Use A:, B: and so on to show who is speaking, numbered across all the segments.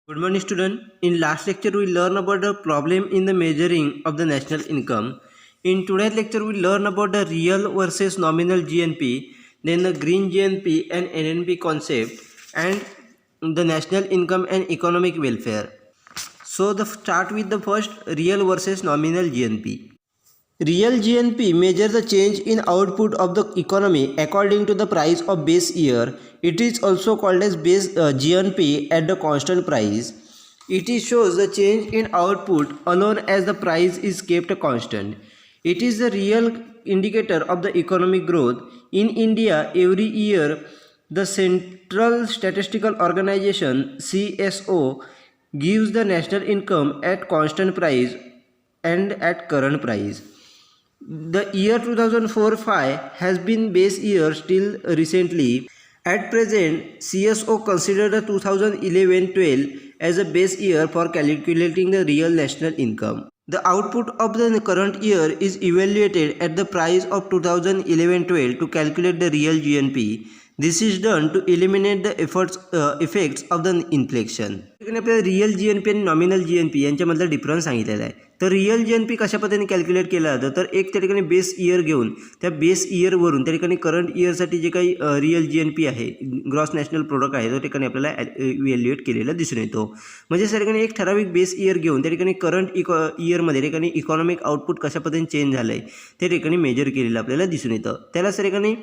A: Good morning, student. In last lecture, we learned about the problem in the measuring of the national income. In today's lecture, we learn about the real versus nominal GNP, then the green GNP and NNP concept, and the national income and economic welfare. So, the start with the first real versus nominal GNP. Real GNP measures the change in output of the economy according to the price of base year. It is also called as base GNP at the constant price. Shows the change in output alone as the price is kept constant. It is the real indicator of the economic growth. In India, every year, the Central Statistical Organization CSO gives the national income at constant price and at current price. The year 2004-5 has been base year still recently. At present, CSO consider the 2011-12 as a base year for calculating the real national income. The output of the current year is evaluated at the price of 2011-12 to calculate the real GNP. This is done to eliminate the effects of the inflation. आपल्याला real GNP आणि nominal GNP यांच्यामधला difference सांगितलेला आहे. तर real GNP कशा पद्धतीने calculate केला जातं, तर एक त्या ठिकाणी बेस इयर घेऊन त्या बेस इयरवरून त्या ठिकाणी करंट इयरसाठी जे काही रियल GNP आहे, ग्रॉस नॅशनल प्रोडक्ट आहे, तो ठिकाणी आपल्याला इव्हॅल्युएट केलेला दिसून येतो. म्हणजे त्या ठिकाणी एक ठराविक बेस इयर घेऊन त्या ठिकाणी करंट इयरमध्ये ठिकाणी इकॉनॉमिक आउटपुट कशा पद्धतीने चेंज झालं आहे त्या ठिकाणी मेजर केलेलं आपल्याला दिसून येतं. त्याला त्या ठिकाणी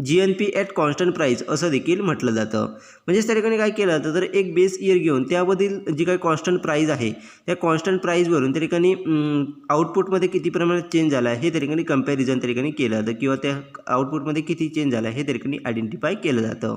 A: GNP ॲट कॉन्स्टंट प्राईस असं देखील म्हटलं जातं. म्हणजेच त्या ठिकाणी काय केलं जातं, तर एक बेस इयर घेऊन त्यामधील जी काही कॉन्स्टंट प्राईज आहे त्या कॉन्स्टंट प्राईजवरून त्या ठिकाणी आउटपुटमध्ये किती प्रमाणात चेंज झाला आहे हे त्या ठिकाणी कंपॅरिझन त्या ठिकाणी केलं जातं किंवा त्या आउटपुटमध्ये किती चेंज झाला आहे हे त्या ठिकाणी आयडेंटिफाय केलं जातं.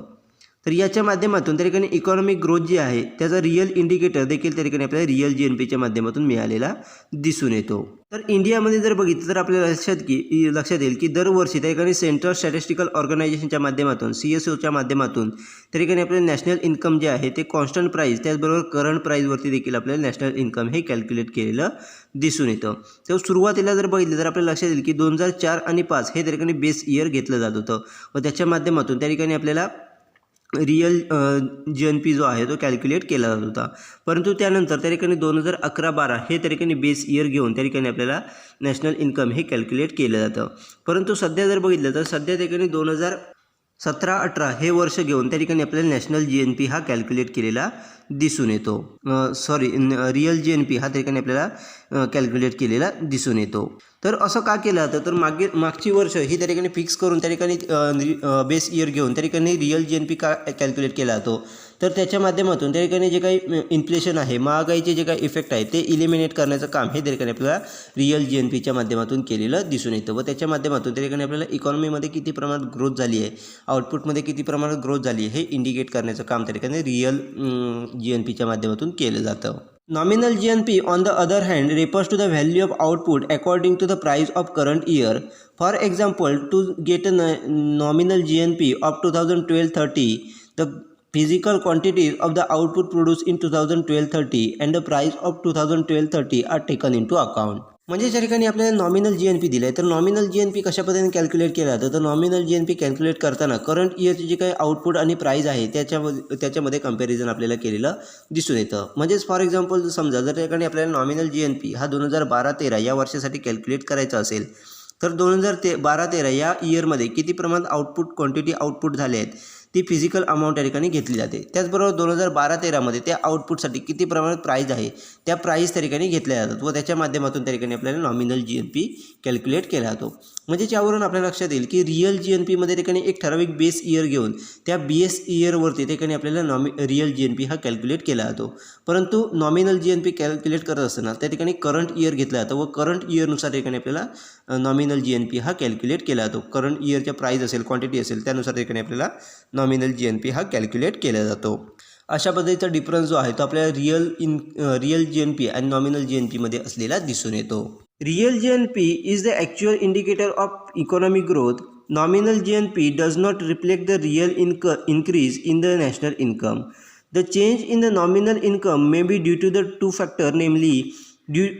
A: तर याच्या माध्यमातून त्या ठिकाणी इकॉनॉमिक ग्रोथ जी आहे त्याचा रिअल इंडिकेटर देखील त्या ठिकाणी आपल्याला रिअल GNPच्या माध्यमातून मिळालेला दिसून येतो. तर इंडियामध्ये जर बघितलं तर आपल्याला लक्षात येईल की दरवर्षी त्या ठिकाणी सेंट्रल स्टॅटिस्टिकल ऑर्गनायझेशनच्या माध्यमातून CSOच्या माध्यमातून त्या ठिकाणी आपल्याला नॅशनल इन्कम जे आहे ते कॉन्स्टंट प्राईस त्याचबरोबर करंट प्राईजवरती देखील आपल्याला नॅशनल इन्कम हे कॅल्क्युलेट केलेलं दिसून येतं. तर सुरुवातीला जर बघितलं तर आपल्याला लक्षात येईल की 2004 आणि 5 हे त्या ठिकाणी बेस इयर घेतलं जात होतं व त्याच्या माध्यमातून त्या ठिकाणी आपल्याला रिअल GNP जो आहे तो कॅल्क्युलेट केला जात होता. परंतु त्यानंतर त्या ठिकाणी 2011-12 हे त्या ठिकाणी बेस इयर घेऊन त्या ठिकाणी आपल्याला नॅशनल इन्कम हे कॅल्क्युलेट केलं जातं. परंतु सध्या जर बघितलं तर सध्या त्या ठिकाणी 2017-18 हे वर्ष घेऊन त्या ठिकाणी आपल्याला नॅशनल GNP हा कॅल्क्युलेट केलेला दिसून येतो. रिअल GNP हा त्या ठिकाणी आपल्याला कॅल्क्युलेट केलेला दिसून येतो. तर असं का केलं जातं, तर मागची वर्ष ही त्या ठिकाणी फिक्स करून त्या ठिकाणी बेस इयर घेऊन त्या ठिकाणी रिअल GNP का कॅल्क्युलेट केला जातो, तर त्याच्या माध्यमातून त्या ठिकाणी जे काही इन्फ्लेशन आहे, महागाईचे जे काही इफेक्ट आहे ते इलिमिनेट करण्याचं काम हे त्या ठिकाणी आपल्याला रिअल GNPच्या माध्यमातून केलेलं दिसून येतं व त्याच्या माध्यमातून त्या ठिकाणी आपल्याला इकॉनॉमीमध्ये किती प्रमाणात ग्रोथ झाली आहे, आउटपुटमध्ये किती प्रमाणात ग्रोथ झाली आहे हे इंडिकेट करण्याचं काम त्या ठिकाणी रिअल GNPच्या माध्यमातून केलं जातं. Nominal GNP, on the other hand, refers to the value of output according to the price of current year. For example, to get a nominal GNP of 2012-13, the physical quantities of the output produced in 2012-13 and the price of 2012-13 are taken into account. म्हणजे ज्या ठिकाणी आपल्याला nominal GNP दिलं आहे, तर nominal GNP कशा पद्धतीने calculate केला जातं, तर नॉमिनल GNP कॅल्क्युलेट करताना करंट इयरचे जे काही आउटपुट आणि प्राईज आहे त्याच्यामध्ये कंपॅरिझन आपल्याला केलेलं दिसून येतं. म्हणजेच फॉर एक्झाम्पल समजा जर त्या ठिकाणी आपल्याला नॉमिनल GNP हा 2012-13 या वर्षासाठी कॅल्क्युलेट करायचा असेल, तर 2012-13 या इयरमध्ये किती प्रमाणात क्वांटिटी आउटपुट झाले आहेत ती फिजिकल अमाऊंट या ठिकाणी घेतली जाते. त्याचबरोबर 2012-13मध्ये त्या आउटपुटसाठी किती प्रमाणात प्राईज आहे त्या प्राईज त्या ठिकाणी घेतल्या जातात व त्याच्या माध्यमातून त्या ठिकाणी आपल्याला नॉमिनल GNP कॅल्क्युलेट केला जातो. म्हणजे यावरून आपल्याला लक्षात येईल की रिअल GNPमध्ये ठिकाणी एक ठराविक बेस इयर घेऊन त्या बेस इयरवरती ठिकाणी आपल्याला रिअल GNP हा कॅल्क्युलेट केला जातो. परंतु नॉमिनल GNP कॅल्क्युलेट करत असताना त्या ठिकाणी करंट इयर घेतला जातं व करंट इयरनुसार ठिकाणी आपल्याला नॉमिनल GNP हा कॅल्क्युलेट केला जातो. करंट इयरच्या प्राईज असेल, क्वांटिटी असेल त्यानुसार ठिकाणी आपल्याला नॉमिनल GNP हा कॅल्क्युलेट केला जातो. अशा पद्धतीचा डिफरन्स जो आहे तो आपल्याला रिअल GNP आणि नॉमिनल GNPमध्ये असलेला दिसून येतो. Real GNP is the actual indicator of economic growth. Nominal GNP does not reflect the real increase in the national income. The change in the nominal income may be due to the two factors, namely,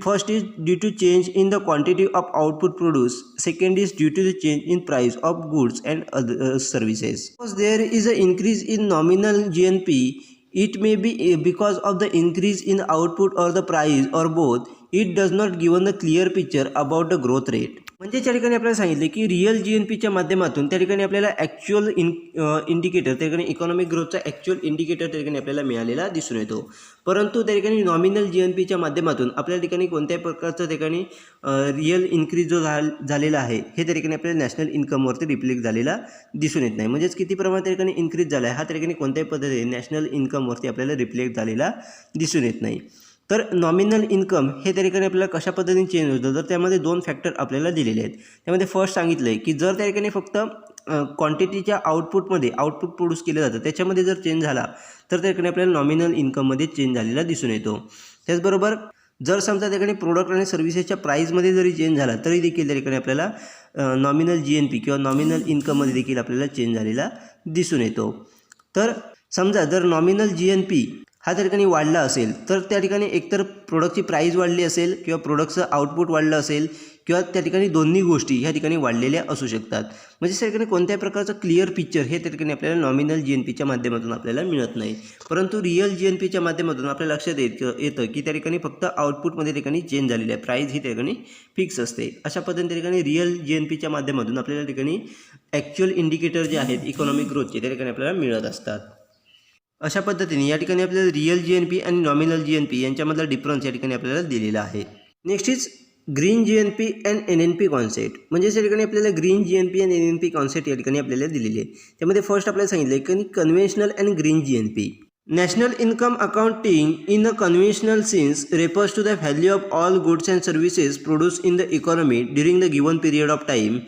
A: first is due to change in the quantity of output produced. Second is due to the change in price of goods and other services. Because there is an increase in nominal GNP, It may be because of the increase in output or the price or both. It does not given the clear picture about the growth rate. म्हणजे त्या ठिकाणी आपल्याला सांगितले की real GNPच्या माध्यमातून त्या ठिकाणी आपल्याला ॲक्च्युअल इंडिकेटर त्या ठिकाणी इकॉनॉमिक ग्रोथचा ॲक्च्युअल इंडिकेटर त्या ठिकाणी आपल्याला मिळालेला दिसून येतो. परंतु त्या ठिकाणी नॉमिनल GNPच्या माध्यमातून आपल्या ठिकाणी कोणत्याही प्रकारचं त्या ठिकाणी रिअल इन्क्रीज जो झालेला आहे हे त्या ठिकाणी आपल्याला नॅशनल इन्कमवरती रिफ्लेक्ट झालेला दिसून येत नाही. म्हणजेच किती प्रमाणात त्या ठिकाणी इन्क्रीज झाला आहे हा त्या ठिकाणी कोणत्याही पद्धतीने नॅशनल इन्कमवरती आपल्याला रिफ्लेक्ट झालेला दिसून येत नाही. तर नॉमिनल इन्कम हे त्या ठिकाणी आपल्याला कशा पद्धतीने चेंज होतं तर त्यामध्ये 2 फॅक्टर आपल्याला दिलेले आहेत. त्यामध्ये फर्स्ट सांगितलं आहे की जर त्या ठिकाणी फक्त क्वांटिटीच्या आउटपुट प्रोड्यूस केलं जातं त्याच्यामध्ये जर चेंज झाला तर त्या ठिकाणी आपल्याला नॉमिनल इन्कममध्ये चेंज झालेला दिसून येतो. त्याचबरोबर जर समजा त्या ठिकाणी प्रोडक्ट आणि सर्व्हिसेसच्या प्राईजमध्ये जरी चेंज झाला तरी देखील त्या ठिकाणी आपल्याला नॉमिनल GNP किंवा नॉमिनल इन्कममध्ये देखील आपल्याला चेंज झालेला दिसून येतो. तर समजा जर नॉमिनल GNP हा त्या ठिकाणी वाढला असेल तर त्या ठिकाणी एकतर प्रोडक्टची प्राईस वाढली असेल किंवा प्रोडक्टचं आउटपुट वाढलं असेल किंवा त्या ठिकाणी दोन्ही गोष्टी ह्या ठिकाणी वाढलेल्या असू शकतात. म्हणजे त्या ठिकाणी कोणत्याही प्रकारचं क्लिअर पिक्चर हे त्या ठिकाणी आपल्याला नॉमिनल GNPच्या माध्यमातून आपल्याला मिळत नाही. परंतु रिअल GNPच्या माध्यमातून आपल्या लक्षात येतं की त्या ठिकाणी फक्त आउटपुटमध्ये त्या ठिकाणी चेंज झालेली आहे, प्राईस ही त्या ठिकाणी फिक्स असते. अशा पद्धतीने त्या ठिकाणी रिअल GNPच्या माध्यमातून आपल्याला त्या ठिकाणी ॲक्च्युअल इंडिकेटर जे आहेत इकॉनॉमिक ग्रोथचे त्या ठिकाणी आपल्याला मिळत असतात. अशा पद्धतीने या ठिकाणी आपल्याला रिअल GNP आणि नॉमिनल GNP यांच्यामधला डिफरन्स या ठिकाणी आपल्याला दिलेला आहे. Next is green GNP and NNP concept. म्हणजे या ठिकाणी आपल्याला ग्रीन GNP आणि NNP कॉन्सेप्ट या ठिकाणी आपल्याला दिलेली आहे. त्यामध्ये फर्स्ट आपल्याला सांगितलं की conventional and green GNP. National income accounting in a conventional sense refers to the value of all goods and services produced in the economy during the given period of time.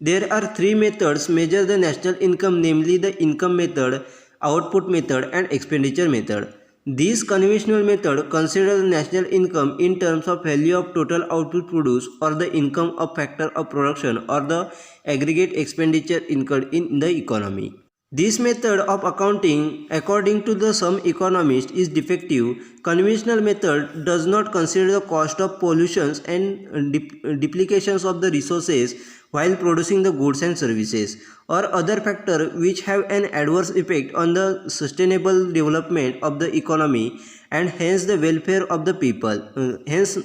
A: There are 3 methods measure the national income, namely the income method, output method and expenditure method. These conventional method consider the national income in terms of value of total output produced or the income of factor of production or the aggregate expenditure incurred in the economy. This method of accounting, according to some economists, is defective. Conventional method does not consider the cost of pollutions and duplications of the resources while producing the goods and services, or other factors which have an adverse effect on the sustainable development of the economy and hence the welfare of the people. Hence,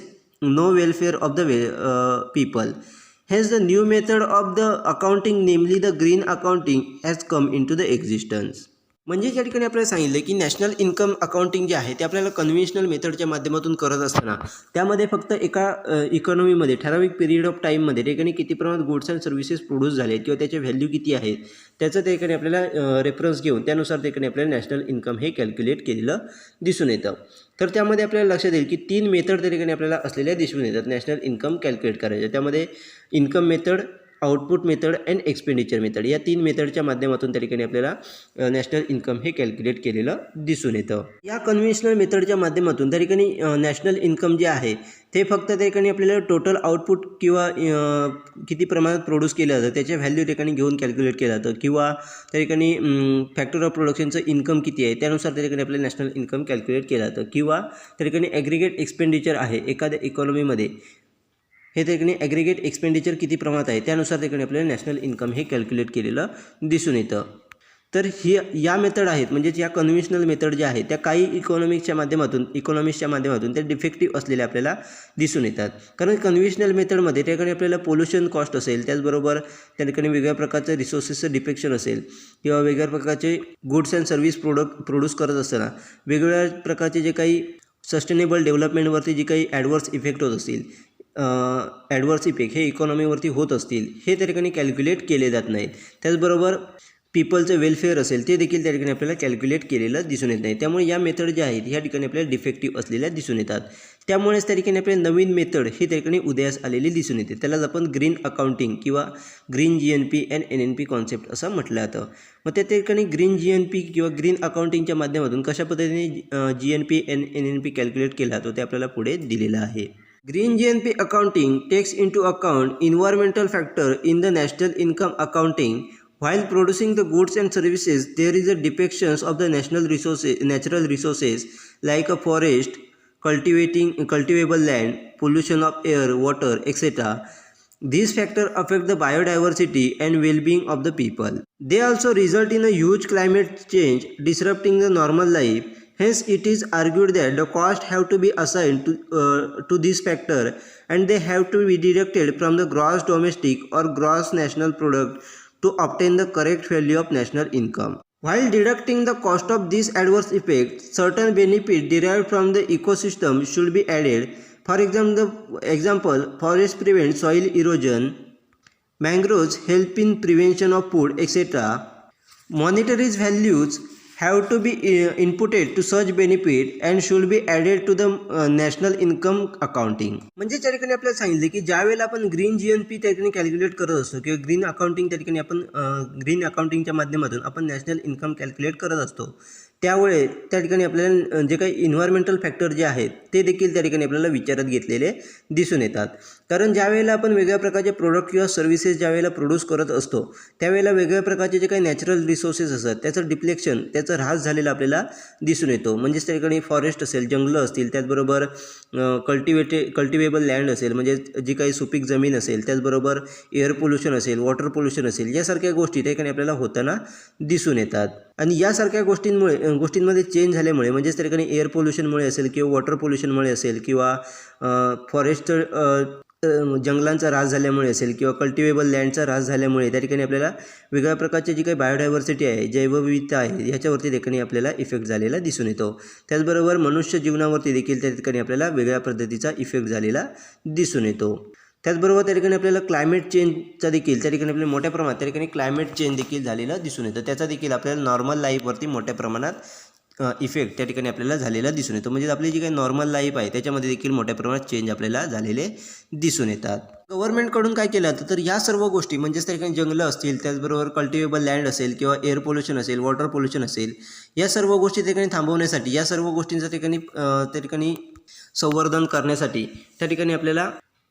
A: no welfare of the people. Hence, the new method of the accounting, namely the green accounting, has come into the existence. म्हणजे या ठिकाणी आपल्याला सांगितलं की national income accounting जे आहे ते आपल्याला कन्व्हेन्शनल मेथडच्या माध्यमातून करत असताना त्यामध्ये फक्त एका इकॉनॉमीमध्ये ठराविक पिरियड ऑफ टाईममध्ये त्या ठिकाणी किती प्रमाणात गुड्स अँड सर्व्हिसेस प्रोड्यूस झाले किंवा त्याचे व्हॅल्यू किती आहेत त्याचं त्या ठिकाणी आपल्याला रेफरन्स घेऊन त्यानुसार त्या ठिकाणी आपल्याला नॅशनल इन्कम हे कॅल्क्युलेट केलेलं दिसून येतं. तर त्यामध्ये आपल्याला लक्षात येईल की 3 मेथड त्या ठिकाणी आपल्याला असलेल्या दिसून येतात नॅशनल इन्कम कॅल्क्युलेट करायच्या. त्यामध्ये income method, output method and expenditure method या 3 मेथडच्या माध्यमातून त्या ठिकाणी आपल्याला नॅशनल इन्कम हे कॅल्क्युलेट केलेलं दिसून येतं. या कन्व्हेन्शनल मेथडच्या माध्यमातून त्या ठिकाणी नॅशनल इन्कम जे आहे ते फक्त त्या ठिकाणी आपल्याला टोटल आउटपुट किंवा किती प्रमाणात प्रोड्यूस केलं जातं त्याच्या व्हॅल्यू ठिकाणी घेऊन कॅल्क्युलेट केलं जातं किंवा त्या ठिकाणी फॅक्टर ऑफ प्रोडक्शनचं इन्कम किती आहे त्यानुसार त्या ठिकाणी आपल्याला नॅशनल इन्कम कॅल्क्युलेट केलं जातं किंवा त्या ठिकाणी ॲग्रिगेट एक्सपेंडिचर आहे एखाद्या इकॉनॉमीमध्ये हे त्या ठिकाणी ॲग्रिगेट एक्सपेंडिचर किती प्रमाणात आहे त्यानुसार त्या ठिकाणी आपल्याला नॅशनल इन्कम हे कॅल्क्युलेट केलेलं दिसून येतं. तर या मेथड आहेत म्हणजेच या कन्व्हेन्शनल मेथड ज्या आहेत त्या काही इकॉनॉमिस्टच्या माध्यमातून त्या डिफेक्टिव्ह असलेल्या आपल्याला दिसून येतात. कारण कन्व्हेन्शनल मेथडमध्ये त्या ठिकाणी आपल्याला पोल्युशन कॉस्ट असेल, त्याचबरोबर त्या ठिकाणी वेगळ्या प्रकारचं रिसोर्सेसचं डिफेक्शन असेल किंवा वेगळ्या प्रकारचे गुड्स अँड सर्व्हिस प्रोड्यूस करत असताना वेगवेगळ्या प्रकारचे जे काही सस्टेनेबल डेव्हलपमेंटवरती जे काही ॲडवर्स इफेक्ट होत असतील ॲडवर्स इफेक्ट हे इकॉनॉमीवरती होत असतील हे त्या ठिकाणी कॅल्क्युलेट केले जात नाहीत. त्याचबरोबर पीपलचं वेलफेअर असेल ते देखील त्या ठिकाणी आपल्याला कॅल्क्युलेट केलेलं दिसून येत नाही. त्यामुळे या मेथड ज्या आहेत ह्या ठिकाणी आपल्याला डिफेक्टिव्ह असलेल्या दिसून येतात. त्यामुळेच त्या ठिकाणी आपल्याला नवीन मेथड ही त्या ठिकाणी उदयास आलेली दिसून येते. त्यालाच आपण ग्रीन अकाउंटिंग किंवा green GNP and NNP concept असं म्हटलं जातं. मग त्या ठिकाणी ग्रीन GNP किंवा ग्रीन अकाउंटिंगच्या माध्यमातून कशा पद्धतीने GNP अँड NNP कॅल्क्युलेट केला जातो ते आपल्याला पुढे दिलेलं आहे. Green GNP accounting takes into account environmental factor in the national income accounting. While producing the goods and services, there is a depictions of the natural resources like a forest, cultivable land, pollution of air, water, etc. These factors affect the biodiversity and well-being of the people. They also result in a huge climate change, disrupting the normal life. Hence, it is argued that the cost have to be assigned to this factor, and they have to be deducted from the gross domestic or gross national product to obtain the correct value of national income. While deducting the cost of this adverse effect, certain benefits derived from the ecosystem should be added. For example, forests prevent soil erosion, mangroves help in prevention of food, etc. Monetary values have to be inputted to such benefit and should be added to the national income accounting. म्हणजे त्या ठिकाणी आपल्याला सांगितले की ज्या वेळेला आपण green GNP त्या ठिकाणी कॅल्क्युलेट करत असतो किंवा ग्रीन अकाउंटिंग त्या ठिकाणी आपण ग्रीन अकाउंटिंगच्या माध्यमातून आपण नॅशनल इन्कम कॅल्क्युलेट करत असतो, त्यावेळी त्या ठिकाणी आपल्याला जे काही इन्व्हायरमेंटल फॅक्टर जे आहेत ते देखील त्या ठिकाणी आपल्याला विचारात घेतलेले दिसून येतात. कारण ज्या वेळेला आपण वेगळ्या प्रकारचे प्रोडक्ट किंवा सर्व्हिसेस ज्या वेळेला प्रोड्यूस करत असतो त्यावेळेला वेगवेगळ्या प्रकारचे जे काही नॅचरल रिसोर्सेस असतात त्याचं डिप्लेक्शन, त्याचा ऱ्हास झालेला आपल्याला दिसून येतो. म्हणजेच त्या ठिकाणी फॉरेस्ट असेल, जंगलं असतील, त्याचबरोबर कल्टिवेबल लँड असेल, म्हणजे जी काही सुपीक जमीन असेल, त्याचबरोबर एअर पोल्युशन असेल, वॉटर पोल्युशन असेल, यासारख्या गोष्टी त्या ठिकाणी आपल्याला होताना दिसून येतात. आणि यासारख्या गोष्टींमध्ये चेंज झाल्यामुळे, म्हणजेच त्या ठिकाणी एअर पोल्युशनमुळे असेल किंवा वॉटर पोल्युशनमुळे असेल किंवा फॉरेस्ट जंगलांचा ऱ्हास झाल्यामुळे असेल किंवा कल्टिवेबल लँडचा ऱ्हास झाल्यामुळे त्या ठिकाणी आपल्याला वेगळ्या प्रकारची जी काही बायोडायव्हर्सिटी आहे, जैवविविधता आहे, ह्याच्यावरती ठिकाणी आपल्याला इफेक्ट झालेला दिसून येतो. त्याचबरोबर मनुष्य जीवनावरती देखील त्या ठिकाणी आपल्याला वेगळ्या पद्धतीचा इफेक्ट झालेला दिसून येतो. त्याचबरोबर त्या ठिकाणी आपल्याला क्लायमेट चेंजचा देखील त्या ठिकाणी आपल्याला मोठ्या प्रमाणात त्या ठिकाणी क्लायमेट चेंज देखील झालेला दिसून येतो. त्याचा देखील आपल्याला नॉर्मल लाईफवरती मोठ्या प्रमाणात इफेक्ट त्या ठिकाणी आपल्याला झालेला दिसून येतो. म्हणजे आपली जी काही नॉर्मल लाईफ आहे त्याच्यामध्ये देखील मोठ्या प्रमाणात चेंज आपल्याला झालेले दिसून येतात. गव्हर्नमेंटकडून काय केलं जातं तर या सर्व गोष्टी, म्हणजेच त्या ठिकाणी जंगलं असतील, त्याचबरोबर कल्टिवेबल लँड असेल किंवा एअर पोल्युशन असेल, वॉटर पोल्युशन असेल, या सर्व गोष्टी त्या ठिकाणी थांबवण्यासाठी, या सर्व गोष्टींचं त्या ठिकाणी संवर्धन करण्यासाठी त्या ठिकाणी आपल्याला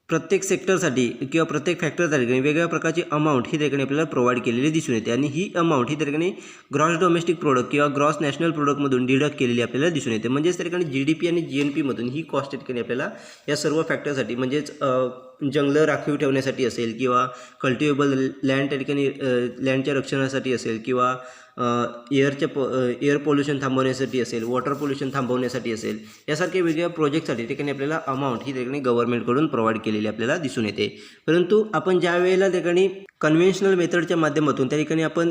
A: प्रत्येक सेक्टरसाठी किंवा प्रत्येक फॅक्टरसाठी वेगवेगळ्या प्रकारची अमाऊंट ही त्या ठिकाणी आपल्याला प्रोव्हाइड केलेली दिसून येते. आणि ही अमाऊंट ही त्या ठिकाणी ग्रॉस डोमेस्टिक प्रोडक्ट किंवा ग्रॉस नॅशनल प्रोडक्टमधून डिडक्ट केलेली आपल्याला दिसून येते. म्हणजेच त्या ठिकाणी GDP आणि GNPमधून ही कॉस्ट त्या ठिकाणी आपल्याला या सर्व फॅक्टरसाठी, म्हणजेच जंगलं राखीव ठेवण्यासाठी असेल किंवा कल्टिवेबल लँड त्या ठिकाणी लँडच्या रक्षणासाठी असेल किंवा एअर पोल्युशन थांबवण्यासाठी असेल, वॉटर पोल्युशन थांबवण्यासाठी असेल, यासारख्या वेगवेगळ्या प्रोजेक्टसाठी ठिकाणी आपल्याला अमाऊंट ही ठिकाणी गव्हर्नमेंटकडून प्रोव्हाइड केलेली आपल्याला दिसून येते. परंतु आपण ज्या वेळेला ठिकाणी कन्व्हेन्शनल मेथडच्या माध्यमातून त्या ठिकाणी आपण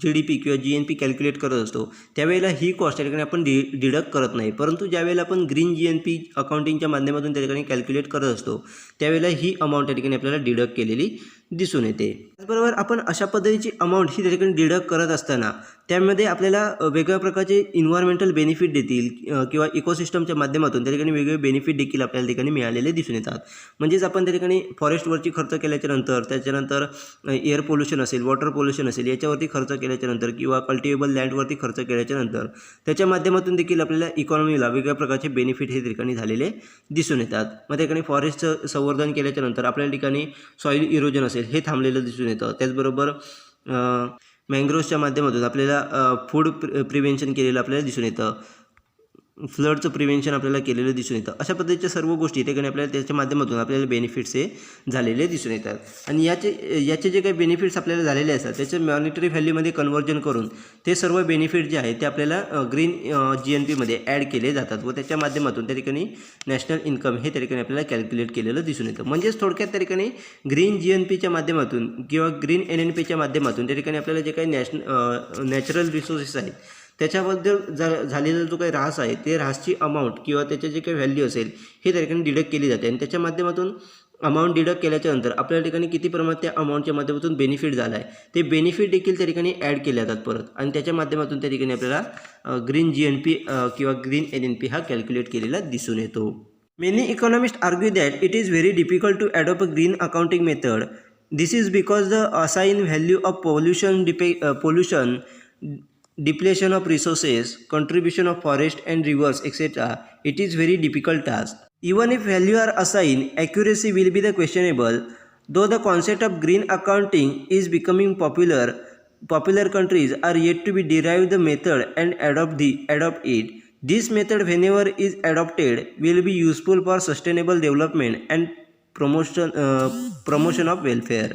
A: GDP किंवा GNP कॅल्क्युलेट करत असतो त्यावेळेला ही कॉस्ट त्या ठिकाणी आपण डिडक्ट करत नाही. परंतु ज्यावेळेला आपण ग्रीन GNP अकाउंटिंगच्या माध्यमातून त्या ठिकाणी कॅल्क्युलेट करत असतो त्यावेळेला ही अमाऊंट त्या ठिकाणी आपल्याला डिडक्ट केलेली दिसून येते. त्याचबरोबर आपण अशा पद्धतीची अमाऊंट ही त्या ठिकाणी डिडक्ट करत असताना त्यामध्ये आपल्याला वेगवेगळ्या प्रकारचे इन्व्हायरमेंटल बेनिफिट देतील किंवा इकोसिस्टमच्या माध्यमातून त्या ठिकाणी वेगवेगळे बेनिफिट देखील आपल्याला ठिकाणी मिळालेले दिसून येतात. म्हणजेच आपण त्या ठिकाणी फॉरेस्टवरची खर्च केल्याच्यानंतर, त्याच्यानंतर एअर पोल्युशन असेल, वॉटर पोल्युशन असेल, याच्यावरती खर्च केल्याच्यानंतर किंवा कल्टिवेबल लँडवरती खर्च केल्याच्यानंतर त्याच्या माध्यमातून देखील आपल्याला इकॉनॉमीला वेगवेगळ्या प्रकारचे बेनिफिट हे ठिकाणी झालेले दिसून येतात. मग त्या ठिकाणी फॉरेस्टचं संवर्धन केल्याच्यानंतर आपल्या ठिकाणी सॉईल इरोजन असेल हे थांबलेलं दिसून येतं. त्याचबरोबर मँग्रोव्सच्या माध्यमातून आपल्याला फूड प्रिव्हेन्शन केलेलं आपल्याला दिसून येतं, फ्लडचं प्रिव्हेन्शन आपल्याला केलेलं दिसून येतं. अशा पद्धतीच्या सर्व गोष्टी ठिकाणी आपल्याला त्याच्या माध्यमातून आपल्याला बेनिफिट्स हे झालेले दिसून येतात. आणि याचे जे काही बेनिफिट्स आपल्याला झालेले असतात त्याचे मॉनिटरी व्हॅल्यूमध्ये कन्व्हर्जन करून ते सर्व बेनिफिट जे आहेत ते आपल्याला ग्रीन GNPमध्ये ॲड केले जातात व त्याच्या माध्यमातून त्या ठिकाणी नॅशनल इन्कम हे त्या ठिकाणी आपल्याला कॅल्क्युलेट केलेलं दिसून येतं. म्हणजेच थोडक्यात त्या ठिकाणी ग्रीन GNPच्या माध्यमातून किंवा ग्रीन NNPच्या माध्यमातून त्या ठिकाणी आपल्याला जे काही नॅचरल रिसोर्सेस आहेत त्याच्याबद्दल झालेला जो काही ऱ्हास आहे ते ऱ्हासची अमाऊंट किंवा त्याचे जे काही व्हॅल्यू असेल हे त्या ठिकाणी डिडक्ट केली जाते. आणि त्याच्या माध्यमातून अमाऊंट डिडक्ट केल्याच्यानंतर आपल्या ठिकाणी किती प्रमाणात त्या अमाऊंटच्या माध्यमातून बेनिफिट झाला आहे ते बेनिफिट देखील त्या ठिकाणी ॲड केले जातात परत, आणि त्याच्या माध्यमातून त्या ठिकाणी आपल्याला ग्रीन GNP किंवा ग्रीन NNP हा कॅल्क्युलेट केलेला दिसून येतो. Many economist argue that it is very difficult to adopt a green accounting method. This is because the assign value of pollution, depletion of resources, contribution of forest and rivers, etc. It is very difficult task. Even if value are assigned, accuracy will be the questionable. Though the concept of green accounting is becoming popular countries are yet to be derived the method and adopt it. This method, whenever is adopted, will be useful for sustainable development and promotion of welfare.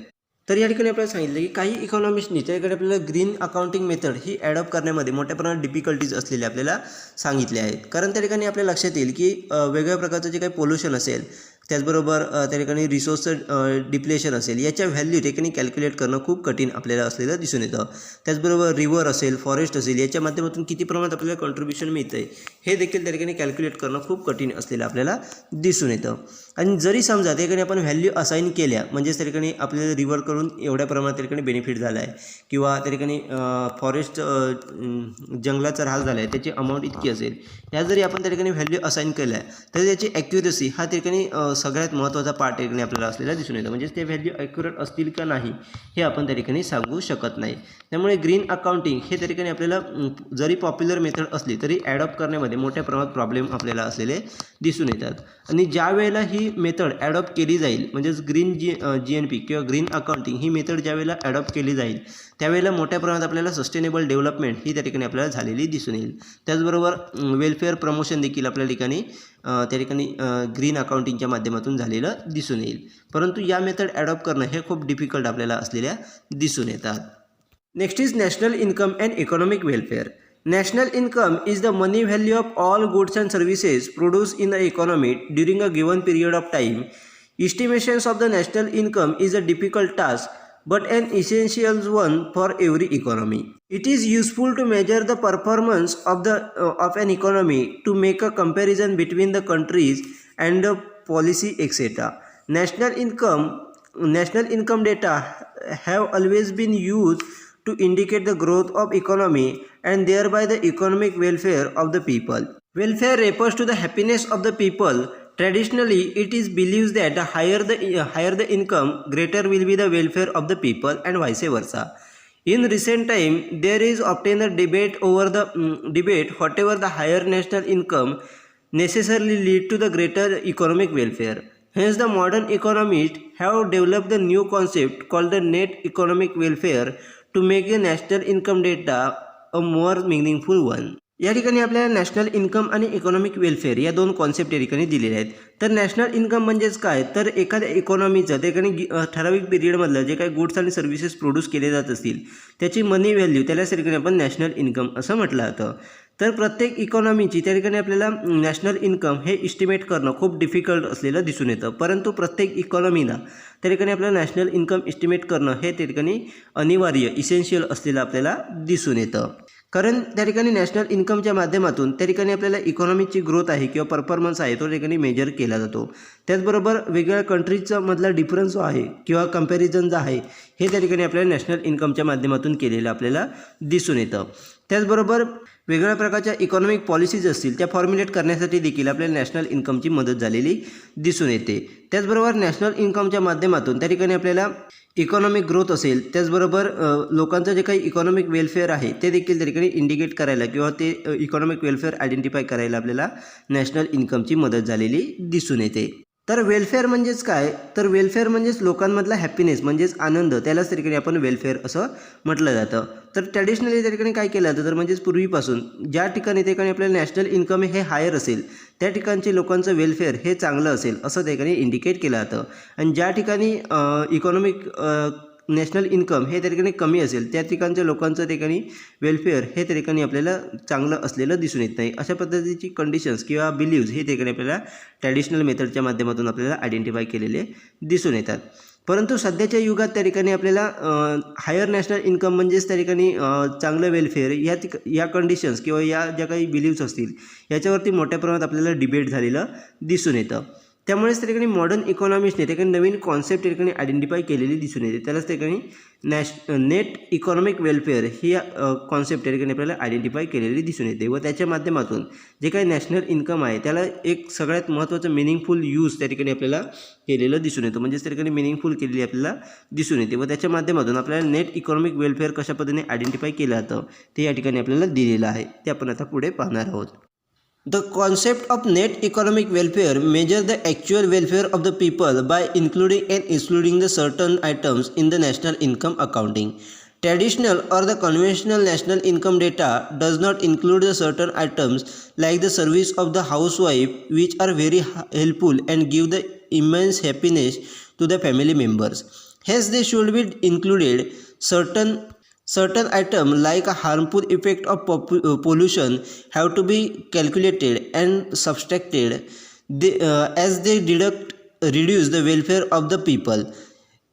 A: तर या ठिकाणी आपल्याला सांगितलं की काही इकॉनॉमिस्टनी त्याकडे आपल्याला green accounting method ही adopt करण्यामध्ये मोठ्या प्रमाणात डिफिकल्टीज असलेले आपल्याला सांगितले आहेत. कारण त्या ठिकाणी आपल्या लक्षात येईल की वेगवेगळ्या प्रकारचं जे काही पोल्युशन असेल, त्याचबरोबर त्या ठिकाणी रिसोर्सचं डिप्लेशन असेल, याच्या व्हॅल्यू ठिकाणी कॅल्क्युलेट करणं खूप कठीण आपल्याला असलेलं दिसून येतं. त्याचबरोबर रिव्हर असेल, फॉरेस्ट असेल, याच्या माध्यमातून किती प्रमाणात आपल्याला कॉन्ट्रीब्युशन मिळतं आहे हे देखील त्या ठिकाणी कॅल्क्युलेट करणं खूप कठीण असलेलं आपल्याला दिसून येतं. आणि जरी समजा त्या ठिकाणी आपण व्हॅल्यू असाइन केल्या, म्हणजेच त्या ठिकाणी आपल्याला रिव्हरकडून एवढ्या प्रमाणात त्या ठिकाणी बेनिफिट झाला आहे किंवा त्या ठिकाणी फॉरेस्ट जंगलाचा ऱ्हास झाला आहे, त्याची अमाऊंट इतकी असेल, ह्या जरी आपण त्या ठिकाणी व्हॅल्यू असाइन केल्या तर त्याची ॲक्युरसी हा त्या ठिकाणी सगळ्यात महत्त्वाचा पार्ट ठिकाणी आपल्याला असलेला दिसून येतं. म्हणजेच ते व्हॅल्यू ॲक्युरेट असतील का नाही हे आपण त्या ठिकाणी सांगू शकत नाही. त्यामुळे ग्रीन अकाउंटिंग हे त्या ठिकाणी आपल्याला जरी पॉप्युलर मेथड असली तरी ॲडॉप्ट करण्यामध्ये मोठ्या प्रमाणात प्रॉब्लेम आपल्याला असलेले दिसून येतात. आणि ज्या वेळेला ही मेथड ॲडॉप्ट केली जाईल, म्हणजेच ग्रीन GNP किंवा ग्रीन अकाउंटिंग ही मेथड ज्या वेळेला ॲडॉप्ट केली जाईल त्यावेळेला मोठ्या प्रमाणात आपल्याला सस्टेनेबल डेव्हलपमेंट ही त्या ठिकाणी आपल्याला झालेली दिसून येईल. त्याचबरोबर वेलफेअर प्रमोशन देखील आपल्या ठिकाणी त्या ठिकाणी ग्रीन अकाउंटिंगच्या माध्यमातून झालेलं दिसून येईल. परंतु या मेथड ॲडॉप्ट करणं हे खूप डिफिकल्ट आपल्याला असलेल्या दिसून येतात. Next is national income and economic welfare. National income is the money value of all goods and services produced in the economy during a given period of time. Estimations of the national income is a difficult task, but an essential one for every economy. It is useful to measure the performance of an economy to make a comparison between the countries and the policy, etc. National income data have always been used to indicate the growth of economy and thereby the economic welfare of the people. Welfare refers to the happiness of the people. Traditionally, it is believed that the higher the income, greater will be the welfare of the people and vice versa. In recent time, there is often a debate whatever the higher national income necessarily lead to the greater economic welfare. Hence, the modern economists have developed the new concept called the net economic welfare to make the national income data a more meaningful one. या ठिकाणी आपल्याला national income आणि economic welfare या दोन concept या ठिकाणी दिलेले आहेत. तर नॅशनल इन्कम म्हणजेच काय, तर एखाद्या इकॉनॉमीचं त्या ठिकाणी ठराविक पिरियडमधलं जे काही गुड्स आणि सर्व्हिसेस प्रोड्यूस केले जात असतील त्याची मनी व्हॅल्यू, त्यालाच त्या ठिकाणी आपण नॅशनल इन्कम असं म्हटलं जातं. तर प्रत्येक इकॉनॉमीची त्या ठिकाणी आपल्याला नॅशनल इन्कम हे इस्टिमेट करणं खूप डिफिकल्ट असलेलं दिसून येतं. परंतु प्रत्येक इकॉनॉमीला त्या ठिकाणी आपल्याला नॅशनल इन्कम इस्टिमेट करणं हे त्या ठिकाणी अनिवार्य, इसेन्शियल असलेलं आपल्याला दिसून येतं. कारण त्या ठिकाणी नॅशनल इन्कमच्या माध्यमातून त्या ठिकाणी आपल्याला इकॉनॉमीची ग्रोथ आहे किंवा परफॉर्मन्स आहे तो त्या ठिकाणी मेजर केला जातो. त्याचबरोबर वेगवेगळ्या कंट्रीजचा मधला डिफरन्स जो आहे किंवा कंपॅरिझन जो आहे हे त्या ठिकाणी आपल्याला नॅशनल इन्कमच्या माध्यमातून केलेलं आपल्याला दिसून येतं. त्याचबरोबर वेगवेगळ्या प्रकारच्या इकॉनॉमिक पॉलिसीज असतील त्या फॉर्म्युलेट करण्यासाठी देखील आपल्याला नॅशनल इन्कमची मदत झालेली दिसून येते. त्याचबरोबर नॅशनल इन्कमच्या माध्यमातून त्या ठिकाणी आपल्याला इकॉनॉमिक ग्रोथ असेल, त्याचबरोबर लोकांचं जे काही इकॉनॉमिक वेलफेअर आहे ते देखील त्या ठिकाणी इंडिकेट करायला किंवा ते इकॉनॉमिक वेलफेअर आयडेंटिफाय करायला आपल्याला नॅशनल इन्कमची मदत झालेली दिसून येते. तर वेलफेअर म्हणजेच काय, तर वेलफेअर म्हणजेच लोकांमधला हॅपीनेस म्हणजेच आनंद, त्यालाच त्या ठिकाणी आपण वेलफेअर असं म्हटलं जातं. तर ट्रॅडिशनली त्या ठिकाणी काय केलं जातं, तर म्हणजेच पूर्वीपासून ज्या ठिकाणी त्या ठिकाणी आपल्याला नॅशनल इन्कम हे हायर असेल त्या ठिकाणचे लोकांचं वेलफेअर हे चांगलं असेल असं त्या ठिकाणी इंडिकेट केलं जातं. आणि ज्या ठिकाणी इकॉनॉमिक नॅशनल इन्कम हे त्या ठिकाणी कमी असेल त्या ठिकाणच्या लोकांचं त्या ठिकाणी वेलफेअर हे त्या ठिकाणी आपल्याला चांगलं असलेलं दिसून येत नाही. अशा पद्धतीची कंडिशन्स किंवा बिलीव्स हे त्या ठिकाणी आपल्याला ट्रॅडिशनल मेथडच्या माध्यमातून आपल्याला आयडेंटिफाय केलेले दिसून येतात. परंतु सध्याच्या युगात त्या ठिकाणी आपल्याला हायर नॅशनल इन्कम म्हणजेच त्या ठिकाणी चांगलं वेलफेअर या कंडिशन्स किंवा या ज्या काही बिलीव्स असतील याच्यावरती मोठ्या प्रमाणात आपल्याला डिबेट झालेलं दिसून येतं. त्यामुळेच त्या ठिकाणी मॉडर्न इकॉनॉमिक्सने त्या ठिकाणी नवीन कॉन्सेप्ट त्या ठिकाणी आयडेंटिफाय केलेली दिसून येते. त्यालाच त्या ठिकाणी नेट इकॉनॉमिक वेलफेअर ही कॉन्सेप्ट त्या ठिकाणी आपल्याला आयडेंटिफाय केलेली दिसून येते. व त्याच्या माध्यमातून जे काही नॅशनल इन्कम आहे त्याला एक सगळ्यात महत्त्वाचं मिनिंगफुल यूज त्या ठिकाणी आपल्याला केलेलं दिसून येतं. म्हणजेच त्या ठिकाणी मिनिंगफुल केलेली आपल्याला दिसून येते. व त्याच्या माध्यमातून आपल्याला नेट इकॉनॉमिक वेलफेअर कशा पद्धतीने आयडेंटिफाय केलं जातं ते या ठिकाणी आपल्याला दिलेलं आहे. ते आपण आता पुढे पाहणार आहोत. The concept of net economic welfare measures the actual welfare of the people by including and excluding the certain items in the national income accounting. Traditional or the conventional national income data does not include the certain items like the service of the housewife, which are very helpful and give the immense happiness to the family members. Hence they should be included certain item like a harmful effect of pollution have to be calculated and subtracted as they reduce the welfare of the people.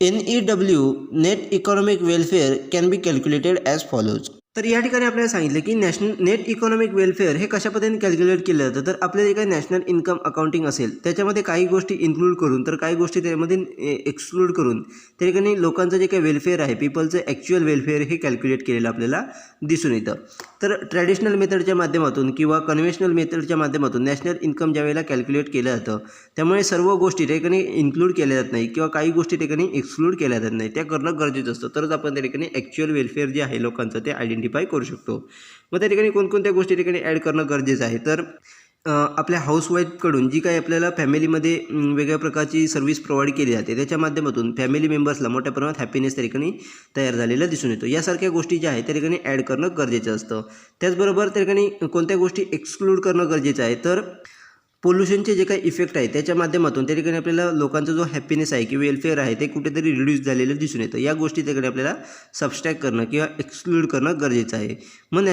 A: NEW net economic welfare can be calculated as follows. तर या ठिकाणी आपल्याला सांगितलं की national net economic welfare हे कशा पद्धतीने calculate केलं जातं. तर आपल्या जे काही नॅशनल इन्कम अकाउंटिंग असेल त्याच्यामध्ये काही गोष्टी इन्क्लूड करून तर काही गोष्टी त्यामध्ये एक्सक्लूड करून त्या ठिकाणी लोकांचं जे काही वेलफेअर आहे पिपलचं ॲक्च्युअल वेलफेअर हे कॅल्क्युलेट केलेलं आपल्याला दिसून येतं. तर ट्रॅडिशनल मेथडच्या माध्यमातून किंवा कन्व्हेन्शनल मेथडच्या माध्यमातून नॅशनल इन्कम ज्यावेळेला कॅल्क्युलेट केलं जातं त्यामुळे सर्व गोष्टी त्या ठिकाणी इन्क्लूड केल्या जात नाही किंवा काही गोष्टी त्या ठिकाणी एक्सक्लूड केल्या जात नाही. त्या करणं गरजेचं असतं तरच आपण त्या ठिकाणी ॲक्च्युअल वेलफेअर जे आहे लोकांचं ते आयडेंटिफाय करू शकतो. मग त्या ठिकाणी कोणकोणत्या गोष्टी ठिकाणी ॲड करणं गरजेचं आहे. तर आपल्या हाऊसवाईफकडून जी काही आपल्याला फॅमिलीमध्ये वेगळ्या प्रकारची सर्व्हिस प्रोव्हाइड केली जाते त्याच्या माध्यमातून फॅमिली मेंबर्सला मोठ्या प्रमाणात हॅपीनेस त्या ठिकाणी तयार झालेला दिसून येतो. यासारख्या गोष्टी ज्या आहेत त्या ठिकाणी ॲड करणं गरजेचं असतं. त्याचबरोबर त्या ठिकाणी कोणत्या गोष्टी एक्सक्लूड करणं गरजेचं आहे. तर पोल्युशनचे जे काही इफेक्ट आहे त्याच्या माध्यमातून त्या ठिकाणी आपल्याला लोकांचा जो हॅपीनेस आहे किंवा वेलफेअर आहे ते कुठेतरी रिड्यूस झालेलं दिसून येतं. या गोष्टी त्याकडे आपल्याला सबस्ट्रॅक्ट करणं किंवा एक्सक्लूड करणं गरजेचं आहे. मग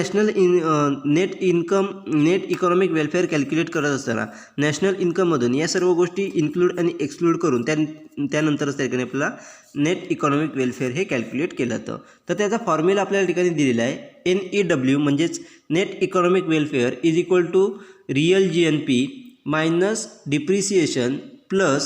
A: नेट इकॉनॉमिक वेलफेअर कॅल्क्युलेट करत असताना नॅशनल इन्कममधून या सर्व गोष्टी इन्क्लूड आणि एक्सक्लूड करून त्यानंतरच त्या ठिकाणी आपल्याला नेट इकॉनॉमिक वेलफेअर हे कॅल्क्युलेट केलं जातं. तर त्याचा फॉर्म्युला आपल्याला ठिकाणी दिलेला आहे. NEW म्हणजेच net economic welfare is equal to real GNP minus depreciation plus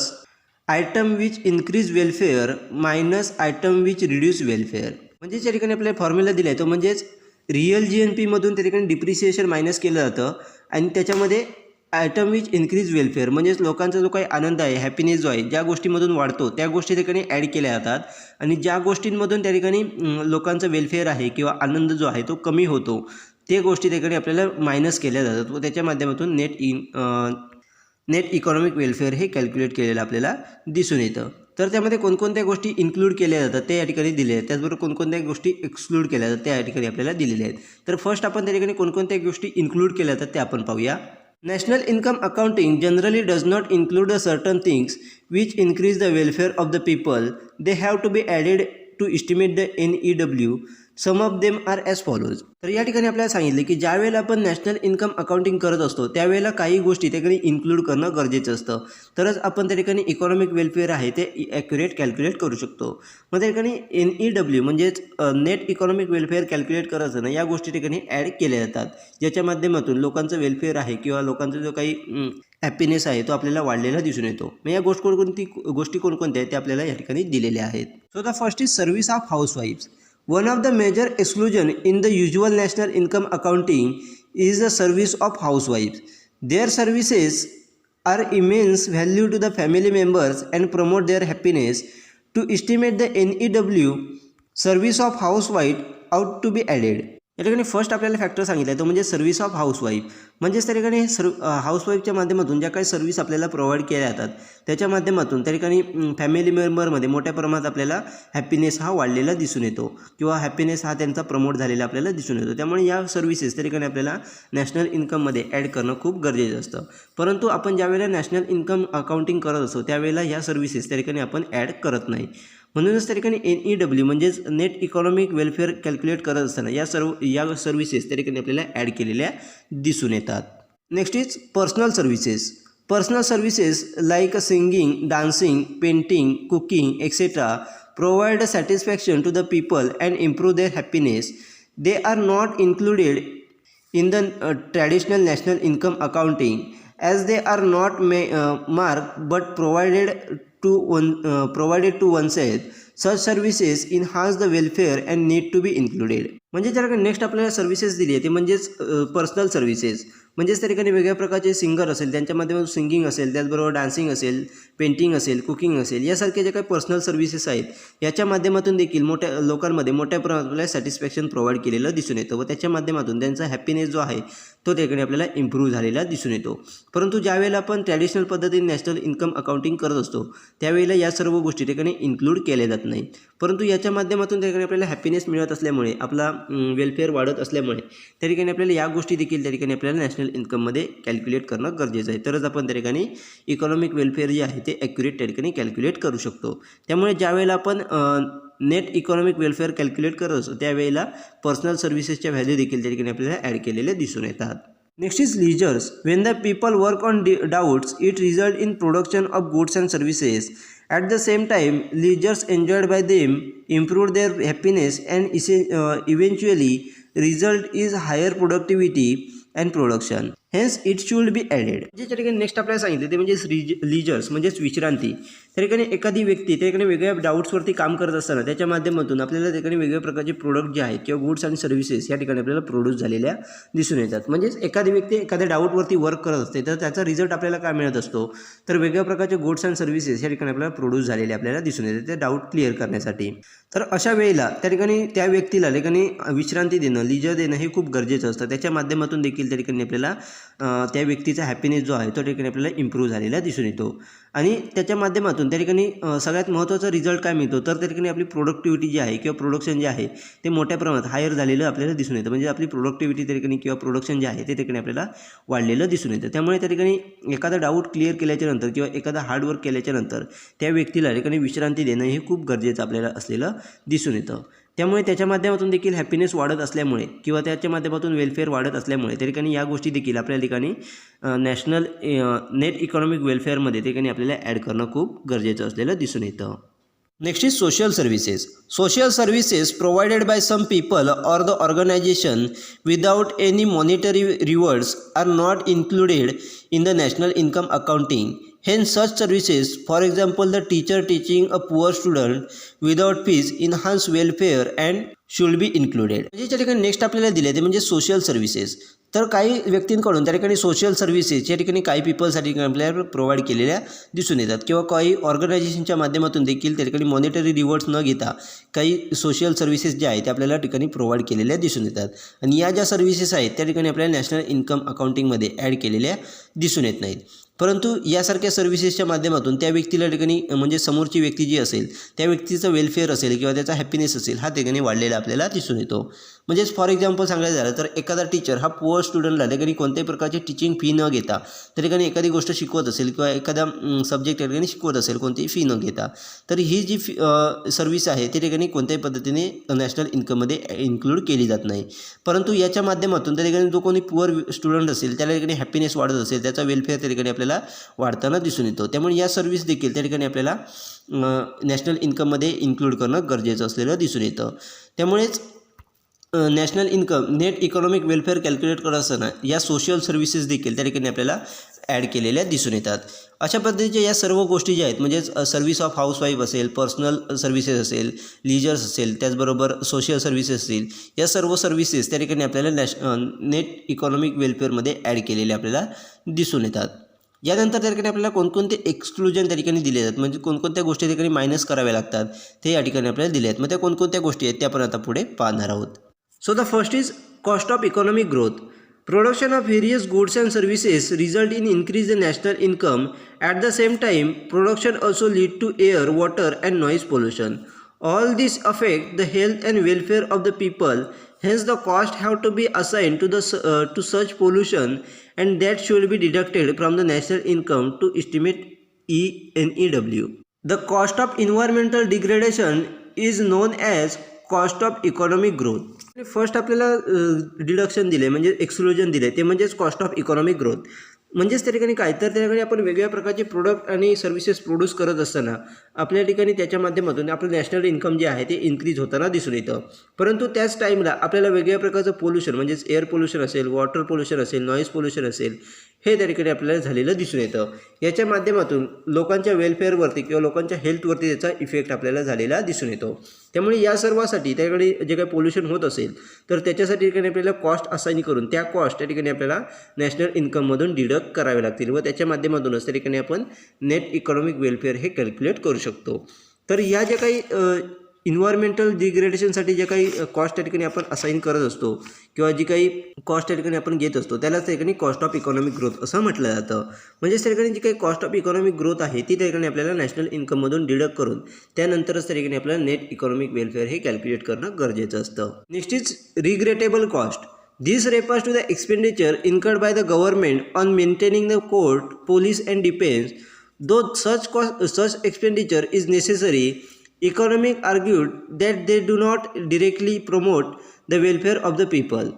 A: item which increase welfare minus item which reduce welfare. म्हणजे त्या ठिकाणी आपल्याला फॉर्म्युला दिला आहे तो म्हणजेच रिअल GNPमधून त्या ठिकाणी डिप्रिसिएशन मायनस केलं जातं आणि त्याच्यामध्ये आयटम विच इन्क्रीज वेलफेअर म्हणजेच लोकांचा जो काही आनंद आहे हॅपीनेस जो आहे ज्या गोष्टीमधून वाढतो त्या गोष्टी त्या ठिकाणी ॲड केल्या जातात आणि ज्या गोष्टींमधून त्या ठिकाणी लोकांचा वेलफेअर आहे किंवा आनंद जो आहे तो कमी होतो ते गोष्टी त्या ठिकाणी आपल्याला मायनस केल्या जातात व त्याच्या माध्यमातून नेट इकॉनॉमिक वेलफेअर हे कॅल्क्युलेट केलेलं आपल्याला दिसून येतं. तर त्यामध्ये कोणकोणत्या गोष्टी इन्क्लूड केल्या जातात ते या ठिकाणी दिले आहेत. त्याचबरोबर कोणकोणत्या गोष्टी एक्सक्लूड केल्या जातात त्या या ठिकाणी आपल्याला दिलेल्या आहेत. तर फर्स्ट आपण त्या ठिकाणी कोणकोणत्या गोष्टी इन्क्लूड केल्या जातात ते आपण पाहूया. National income accounting generally does not include certain things which increase the welfare of the people. They have to be added to estimate the NEW. Some of them are as follows. तर या ठिकाणी आपल्याला सांगितले की ज्या वेळेला आपण national income accounting करत असतो त्यावेळेला काही गोष्टी त्या ठिकाणी इन्क्लूड करणं गरजेचं असतं तरच आपण त्या ठिकाणी इकॉनॉमिक वेलफेअर आहे ते ॲक्युरेट कॅल्क्युलेट करू शकतो. मग त्या ठिकाणी NEW म्हणजेच नेट इकॉनॉमिक वेलफेअर कॅल्क्युलेट करत असताना या गोष्टी ठिकाणी ॲड केल्या जातात ज्याच्या माध्यमातून लोकांचं वेलफेअर आहे किंवा लोकांचा जो काही हॅपीनेस आहे तो आपल्याला वाढलेला दिसून येतो. मग या गोष्टी कोणकोणत्या आहेत ते आपल्याला या ठिकाणी दिलेल्या आहेत. So the first is service of हाऊसवाईफ्स. One of the major exclusion in the usual national income accounting is the service of housewives. Their services are immense value to the family members and promote their happiness. To estimate the NEW, service of housewife ought to be added. या ठिकाणी first आपल्याला factor सांगितलं आहे तो म्हणजे service of housewife. म्हणजेच त्या ठिकाणी हाऊसवाईफच्या माध्यमातून ज्या काही सर्व्हिस आपल्याला प्रोव्हाइड केल्या जातात त्याच्या माध्यमातून त्या ठिकाणी फॅमिली मेंबरमध्ये मोठ्या प्रमाणात आपल्याला हॅपीनेस हा वाढलेला दिसून येतो किंवा हॅपीनेस हा त्यांचा प्रमोट झालेला आपल्याला दिसून येतो. त्यामुळे या सर्व्हिसेस त्या ठिकाणी आपल्याला नॅशनल इन्कममध्ये ॲड करणं खूप गरजेचं असतं. परंतु आपण ज्यावेळेला नॅशनल इन्कम अकाउंटिंग करत असतो त्यावेळेला या सर्व्हिसेस त्या ठिकाणी आपण ॲड करत नाही. म्हणूनच त्या ठिकाणी NEW म्हणजेच नेट इकॉनॉमिक वेलफेअर कॅल्क्युलेट करत असताना या सर्व्हिसेस त्या ठिकाणी आपल्याला ॲड केलेल्या दिसून येतात. Next is personal services. Personal services like singing, dancing, painting, cooking etcetera provide satisfaction to the people and improve their happiness. They are not included in the traditional national income accounting as they are not marked but provided to oneself. Such services enhance the welfare and need to be included. म्हणजे ज्या next आपल्याला services दिली आहे ते म्हणजेच personal services. म्हणजेच त्या ठिकाणी वेगळ्या प्रकारचे सिंगर असेल त्यांच्या माध्यमातून सिंगिंग असेल त्याचबरोबर डान्सिंग असेल, पेंटिंग असेल, कुकिंग असेल यासारखे जे काही पर्सनल सर्व्हिसेस आहेत याच्या माध्यमातून देखील मोठ्या लोकांमध्ये मोठ्या प्रमाणात आपल्याला सॅटिस्फॅक्शन प्रोव्हाइड केलेलं दिसून येतं व त्याच्या माध्यमातून त्यांचा हॅपीनेस जो आहे तो त्या ठिकाणी आपल्याला इम्प्रूव्ह झालेला दिसून येतो. परंतु ज्यावेळेला आपण ट्रॅडिशनल पद्धतीने नॅशनल इन्कम अकाउंटिंग करत असतो त्यावेळेला या सर्व गोष्टी त्या ठिकाणी इन्क्लूड केल्या जात नाही. परंतु याच्या माध्यमातून त्या ठिकाणी आपल्याला हॅपीनेस मिळत असल्यामुळे, आपला वेलफेअर वाढत असल्यामुळे त्या ठिकाणी आपल्याला या गोष्टी देखील त्या ठिकाणी आपल्याला नॅशनल इन्कममध्ये कॅल्क्युलेट करणं गरजेचं आहे. तरच आपण त्या ठिकाणी इकॉनॉमिक वेलफेअर जे आहे ते ॲक्युरेट त्या ठिकाणी कॅल्क्युलेट करू शकतो. त्यामुळे ज्यावेळेला आपण नेट इकॉनॉमिक वेलफेअर कॅल्क्युलेट करत असतो त्यावेळेला पर्सनल सर्व्हिसेसच्या व्हॅल्यू देखील त्या ठिकाणी आपल्याला ॲड केलेले दिसून येतात. Next is leisures. When the people work on doubts, it results in production of goods and services. At the same time, leisures enjoyed by them improve their happiness and eventually result is higher productivity and production. Hence, it should be added. जे त्या ठिकाणी next आपल्याला सांगितले ते म्हणजे लिजर्स म्हणजेच विश्रांती. त्या ठिकाणी एखादी व्यक्ती त्या ठिकाणी वेगळ्या डाऊट्सवरती काम करत असताना त्याच्या माध्यमातून आपल्याला त्या ठिकाणी वेगवेगळ्या प्रकारचे प्रोडक्ट जे आहेत किंवा गुड्स आणि सर्व्हिसेस या ठिकाणी आपल्याला प्रोड्यूस झालेल्या दिसून येतात. म्हणजेच एखादी व्यक्ती एखाद्या डाऊटवरती वर्क करत असते तर त्याचा रिझल्ट आपल्याला काय मिळत असतो तर वेगवेगळ्या प्रकारचे गुड्स अँड सर्व्हिसेस या ठिकाणी आपल्याला प्रोड्यूस झालेले आपल्याला दिसून येते ते डाऊट क्लिअर करण्यासाठी. तर अशा वेळेला त्या ठिकाणी त्या व्यक्तीला त्या ठिकाणी विश्रांती देणं, लिजर देणं हे खूप गरजेचं असतं. त्याच्या माध्यमातून देखील त्या ठिकाणी आपल्याला त्या व्यक्तीचा हॅपीनेस जो आहे तो त्या ठिकाणी आपल्याला इम्प्रूव्ह झालेला दिसून येतो. आणि त्याच्या माध्यमातून त्या ठिकाणी सगळ्यात महत्त्वाचा रिझल्ट काय मिळतो तर त्या ठिकाणी आपली प्रोडक्टिव्हिटी जी आहे किंवा प्रोडक्शन जे आहे ते मोठ्या प्रमाणात हायर झालेलं आपल्याला दिसून येतं. म्हणजे आपली प्रोडक्टिव्हिटी त्या ठिकाणी किंवा प्रोडक्शन जे आहे ते त्या ठिकाणी आपल्याला वाढलेलं दिसून येतं. त्यामुळे त्या ठिकाणी एखादा डाऊट क्लिअर केल्याच्या नंतर किंवा एखादा हार्डवर्क केल्याच्या नंतर त्या व्यक्तीला त्या ठिकाणी विश्रांती देणं हे खूप गरजेचं आपल्याला असलेलं दिसून येतं. त्यामुळे त्याच्या माध्यमातून देखील हॅपीनेस वाढत असल्यामुळे किंवा त्याच्या माध्यमातून वेलफेअर वाढत असल्यामुळे त्या ठिकाणी या गोष्टी देखील आपल्या ठिकाणी नॅशनल नेट इकॉनॉमिक वेलफेअरमध्ये त्या ठिकाणी आपल्याला ॲड करणं खूप गरजेचं असलेलं दिसून येतं. Next is social services. Social services provided by some people or the organisation without any monetary rewards are not included in the national income accounting. Hence, such services, for example, the teacher teaching a poor student without fees, enhance welfare and should be included. म्हणजे त्या ठिकाणी next आपल्याला दिले ते म्हणजे social services. तर काही व्यक्तींकडून त्या ठिकाणी सोशल सर्व्हिसेस या ठिकाणी काही पीपलसाठी आपल्याला प्रोव्हाइड केलेल्या दिसून येतात किंवा काही ऑर्गनायझेशनच्या माध्यमातून देखील त्या ठिकाणी मॉनिटरी रिवॉर्ड्स न घेता काही सोशल सर्व्हिसेस ज्या आहेत त्या आपल्याला ठिकाणी प्रोव्हाइड केलेल्या दिसून येतात. आणि या ज्या सर्व्हिसेस आहेत त्या ठिकाणी आपल्याला नॅशनल इन्कम अकाउंटिंगमध्ये ॲड केलेल्या दिसून येत नाहीत. परंतु यासारख्या सर्व्हिसेसच्या माध्यमातून त्या व्यक्तीला ठिकाणी म्हणजे समोरची व्यक्ती जी असेल त्या व्यक्तीचं वेलफेअर असेल किंवा त्याचा हॅपीनेस असेल हा ठिकाणी वाढलेला आपल्याला दिसून येतो. म्हणजेच फॉर एक्झाम्पल सांगायचं झालं तर एखादा टीचर हा पुअर स्टुडंटला ठिकाणी कोणत्याही प्रकारची टीचिंग फी न घेता त्या ठिकाणी एखादी गोष्ट शिकवत असेल किंवा एखादा सब्जेक्ट त्या ठिकाणी शिकवत असेल कोणतीही फी न घेता तर ही जी सर्व्हिस आहे ती ठिकाणी कोणत्याही पद्धतीने नॅशनल इन्कममध्ये इन्क्लूड केली जात नाही. परंतु याच्या माध्यमातून त्या ठिकाणी जो कोणी पुअर स्टुडंट असेल त्याला ठिकाणी हॅपीनेस वाढत असेल त्याचा वेलफेअर त्या ठिकाणी आपल्याला वाढताना दिसून येतो. त्यामुळे या सर्व्हिस देखील त्या ठिकाणी आपल्याला नॅशनल इन्कममध्ये इन्क्लूड करणं गरजेचं असलेलं दिसून येतं. त्यामुळेच national income net economic welfare calculate करत असताना या सोशल सर्व्हिसेस देखील त्या ठिकाणी आपल्याला ॲड केलेल्या दिसून येतात. अशा पद्धतीच्या या सर्व गोष्टी ज्या आहेत म्हणजेच सर्व्हिस ऑफ हाऊसवाईफ असेल, पर्सनल सर्व्हिसेस असेल, लिजर्स असेल, त्याचबरोबर सोशल सर्व्हिसेस असतील, या सर्व सर्व्हिसेस त्या ठिकाणी आपल्याला नेट इकॉनॉमिक वेलफेअरमध्ये ॲड केलेले आपल्याला दिसून येतात. यानंतर त्या ठिकाणी आपल्याला कोणकोणते एक्सक्लुजन त्या ठिकाणी दिले जातात म्हणजे कोणकोणत्या गोष्टी त्या ठिकाणी मायनस कराव्या लागतात ते या ठिकाणी आपल्याला दिले आहेत. मग त्या कोणकोणत्या गोष्टी आहेत त्या आपण आता पुढे पाहणार आहोत. So the first is cost of economic growth. Production of various goods and services result in increase in national income. At the same time, production also lead to air, water and noise pollution. All these affect the health and welfare of the people. Hence, the cost have to be assigned to such pollution, and that should be deducted from the national income to estimate ENEW. The cost of environmental degradation is known as cost of economic growth. First आपल्याला deduction दिले म्हणजे exclusion दिले ते म्हणजेच cost of economic growth. म्हणजेच त्या ठिकाणी काय तर त्या ठिकाणी आपण वेगवेगळ्या प्रकारचे प्रोडक्ट आणि सर्व्हिसेस प्रोड्यूस करत असताना आपल्या ठिकाणी त्याच्या माध्यमातून आपलं नॅशनल इन्कम जे आहे ते इन्क्रीज होताना दिसून येतं. परंतु त्याच टाईमला आपल्याला वेगवेगळ्या प्रकारचं पोल्युशन म्हणजेच एअर पोल्युशन असेल, वॉटर पोल्युशन असेल, नॉईज पोल्युशन असेल हे त्या ठिकाणी आपल्याला झालेलं दिसून येतं. याच्या माध्यमातून लोकांच्या वेलफेअरवरती किंवा लोकांच्या हेल्थवरती त्याचा इफेक्ट आपल्याला झालेला दिसून येतो. त्यामुळे या सर्वासाठी त्याकडे जे काही पोल्युशन होत असेल तर त्याच्यासाठी ठिकाणी आपल्याला कॉस्ट असाइन करून त्या कॉस्ट त्या ठिकाणी आपल्याला नॅशनल इन्कममधून डिडक्ट करावे लागतील व त्याच्या माध्यमातूनच त्या ठिकाणी आपण नेट इकॉनॉमिक वेलफेअर हे कॅल्क्युलेट करू शकतो. तर या ज्या काही इन्व्हायरमेंटल डिग्रेडेशनसाठी जे काही कॉस्ट त्या ठिकाणी आपण असाइन करत असतो किंवा जी काही कॉस्ट त्या ठिकाणी आपण घेत असतो त्यालाच त्या ठिकाणी कॉस्ट ऑफ इकॉनॉमिक ग्रोथ असं म्हटलं जातं. म्हणजे त्या ठिकाणी जी काही कॉस्ट ऑफ इकॉनॉमिक ग्रोथ आहे ती त्या ठिकाणी आपल्याला नॅशनल इन्कममधून डिडक्ट करून त्यानंतरच त्या ठिकाणी आपल्याला नेट इकॉनॉमिक वेलफेअर हे कॅल्क्युलेट करणं गरजेचं असतं. Next is regrettable cost. This refers to the expenditure incurred by the government on maintaining the court, police and defense. Though such expenditure is necessary, economics argued that they do not directly promote the welfare of the people.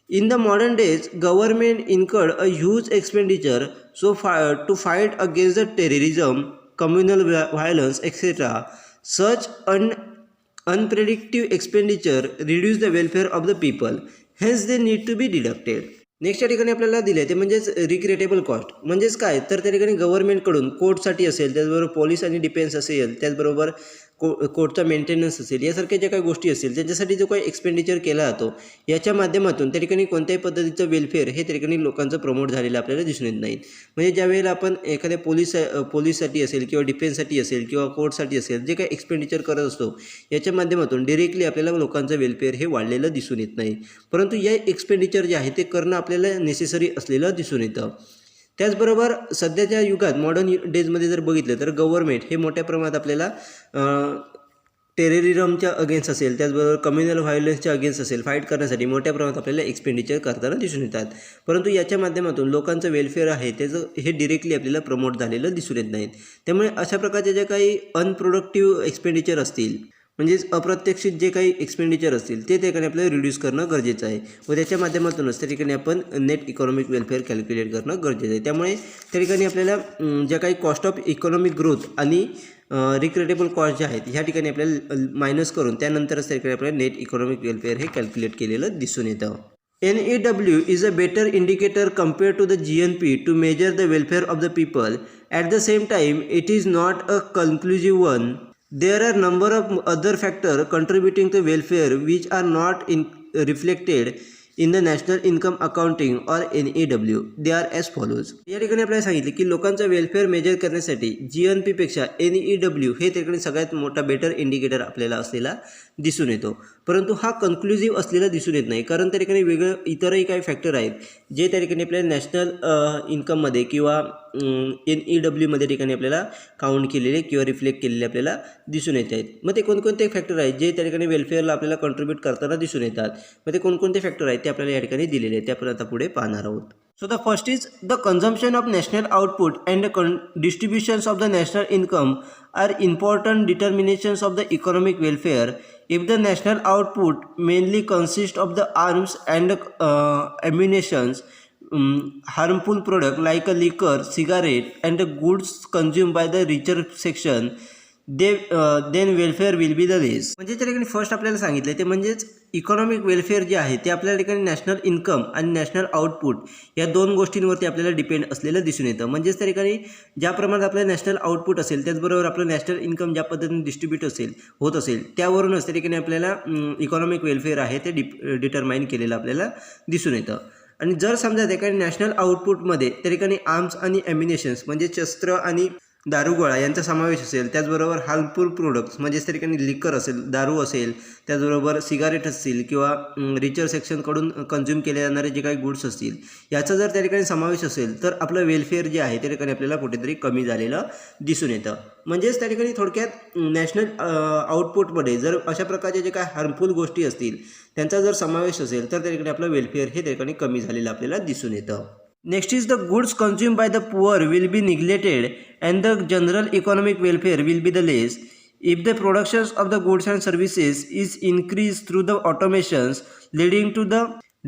A: In the modern days, government incurred a huge expenditure to fight against the terrorism, communal violence, etc. Such unpredictable expenditure reduce the welfare of the people. Hence they need to be deducted. Next या ठिकाणी आपल्याला दिले ते म्हणजेच रिक्रिएटेबल cost. म्हणजेच काय तर त्या ठिकाणी गव्हर्नमेंटकडून कोर्टसाठी असेल, त्याचबरोबर पोलीस आणि डिफेन्स असेल, त्याचबरोबर कोर्टचा मेंटेनन्स असेल, यासारख्या ज्या काही गोष्टी असतील त्यांच्यासाठी जो काही एक्सपेंडिचर केला जातो याच्या माध्यमातून त्या ठिकाणी कोणत्याही पद्धतीचं वेलफेअर हे त्या ठिकाणी लोकांचं प्रमोट झालेलं आपल्याला दिसून येत नाही. म्हणजे ज्यावेळेला आपण एखाद्या पोलीससाठी असेल किंवा डिफेन्ससाठी असेल किंवा कोर्टसाठी असेल जे काही एक्सपेंडिचर करत असतो याच्या माध्यमातून डिरेक्टली आपल्याला लोकांचं वेलफेअर हे वाढलेलं दिसून येत नाही. परंतु या एक्सपेंडिचर जे आहे ते करणं आपल्याला नेसेसरी असलेलं दिसून येतं. त्याचबरोबर सध्याच्या युगात मॉडर्न डेजमध्ये जर बघितलं तर गव्हर्नमेंट हे मोठ्या प्रमाणात आपल्याला टेररिझमच्या अगेन्स्ट असेल, त्याचबरोबर कम्युनल व्हायलन्सच्या अगेन्स्ट असेल फाईट करण्यासाठी मोठ्या प्रमाणात आपल्याला एक्सपेंडिचर करताना दिसून येतात. परंतु याच्या माध्यमातून लोकांचं वेलफेअर आहे त्याचं हे डिरेक्टली आपल्याला प्रमोट झालेलं दिसून येत नाहीत. त्यामुळे अशा प्रकारचे जे काही अनप्रोडक्टिव्ह एक्सपेंडिचर असतील म्हणजेच अप्रत्यक्षित जे काही एक्सपेंडिचर असतील ते त्या ठिकाणी आपल्याला रिड्यूस करणं गरजेचं आहे व त्याच्या माध्यमातूनच त्या ठिकाणी आपण नेट इकॉनॉमिक वेलफेअर कॅल्क्युलेट करणं गरजेचं आहे. त्यामुळे त्या ठिकाणी आपल्याला ज्या काही कॉस्ट ऑफ इकॉनॉमिक ग्रोथ आणि रिक्रेटेबल कॉस्ट जे आहेत ह्या ठिकाणी आपल्याला मायनस करून त्यानंतरच त्या ठिकाणी आपल्याला नेट इकॉनॉमिक वेलफेअर हे कॅल्क्युलेट केलेलं दिसून येतं. NEW is a better indicator compared to the GNP to measure the welfare of the people. At the same time, it is not a conclusive one. There are number of other factors contributing to welfare which are not reflected in the National Income Accounting or NEW. They are as follows. या ठिकाणी आपल्याला सांगितले की लोकांचा welfare major करण्यासाठी GNP पेक्षा NEW हे ठिकाणी सगळ्यात मोठा बेटर इंडिकेटर आपल्याला असलेला दिसून येतो. परंतु हा कन्क्लुझिव्ह असलेला दिसून येत नाही, कारण त्या ठिकाणी वेगळं इतरही काही फॅक्टर आहेत जे त्या ठिकाणी आपल्याला नॅशनल इन्कममध्ये किंवा NEW मध्ये ठिकाणी आपल्याला काउंट केलेले किंवा रिफ्लेक्ट केलेले आपल्याला दिसून येत आहेत. मग ते कोणकोणते फॅक्टर आहेत जे त्या ठिकाणी वेलफेअरला आपल्याला कॉन्ट्रीब्यूट करताना दिसून येतात. मग ते कोणकोणते फॅक्टर आहेत ते आपल्याला या ठिकाणी दिलेले आहेत, ते आपण आता पुढे पाहणार आहोत. So the first is the consumption of national output and the distributions of the national income are important determinations of the economic welfare. If the national output mainly consists of the arms and ammunitions, harmful product like a liquor, cigarette and the goods consumed by the richer section, then welfare will be the less. म्हणजे त्या ठिकाणी first आपल्याला सांगितलं ते म्हणजेच economic welfare जे आहे ते आपल्या ठिकाणी नॅशनल इन्कम आणि नॅशनल आउटपुट या दोन गोष्टींवरती आपल्याला डिपेंड असलेलं दिसून येतं. म्हणजेच त्या ठिकाणी ज्या प्रमाणात आपलं नॅशनल आउटपुट असेल त्याचबरोबर आपलं नॅशनल इन्कम ज्या पद्धतीने डिस्ट्रीब्यूट होत असेल त्यावरूनच त्या ठिकाणी आपल्याला इकॉनॉमिक वेलफेअर आहे ते डिटरमाइन केलेलं आपल्याला दिसून येतं. आणि जर समजा त्या ठिकाणी नॅशनल आउटपुटमध्ये त्या ठिकाणी आर्म्स आणि ॲम्युनेशन्स म्हणजे शस्त्र आणि दारुगोळा यांचा समावेश असेल, त्याचबरोबर हार्मफुल प्रोडक्ट्स म्हणजेच त्या ठिकाणी लिकर असेल, दारू असेल, त्याचबरोबर सिगारेट असतील किंवा रिचर सेक्शनकडून कन्झ्युम केले जाणारे जे काही गुड्स असतील याचा जर त्या ठिकाणी समावेश असेल तर आपलं वेलफेअर जे आहे त्या ठिकाणी आपल्याला कुठेतरी कमी झालेलं दिसून येतं. म्हणजेच त्या ठिकाणी थोडक्यात नॅशनल आउटपुटमध्ये जर अशा प्रकारचे जे काही हार्मफुल गोष्टी असतील त्यांचा जर समावेश असेल तर त्या ठिकाणी आपलं वेलफेअर हे त्या ठिकाणी कमी झालेलं आपल्याला दिसून येतं. Next is the goods consumed by the poor will be neglected and the general economic welfare will be the less. If the productions of the goods and services is increased through the automations leading to the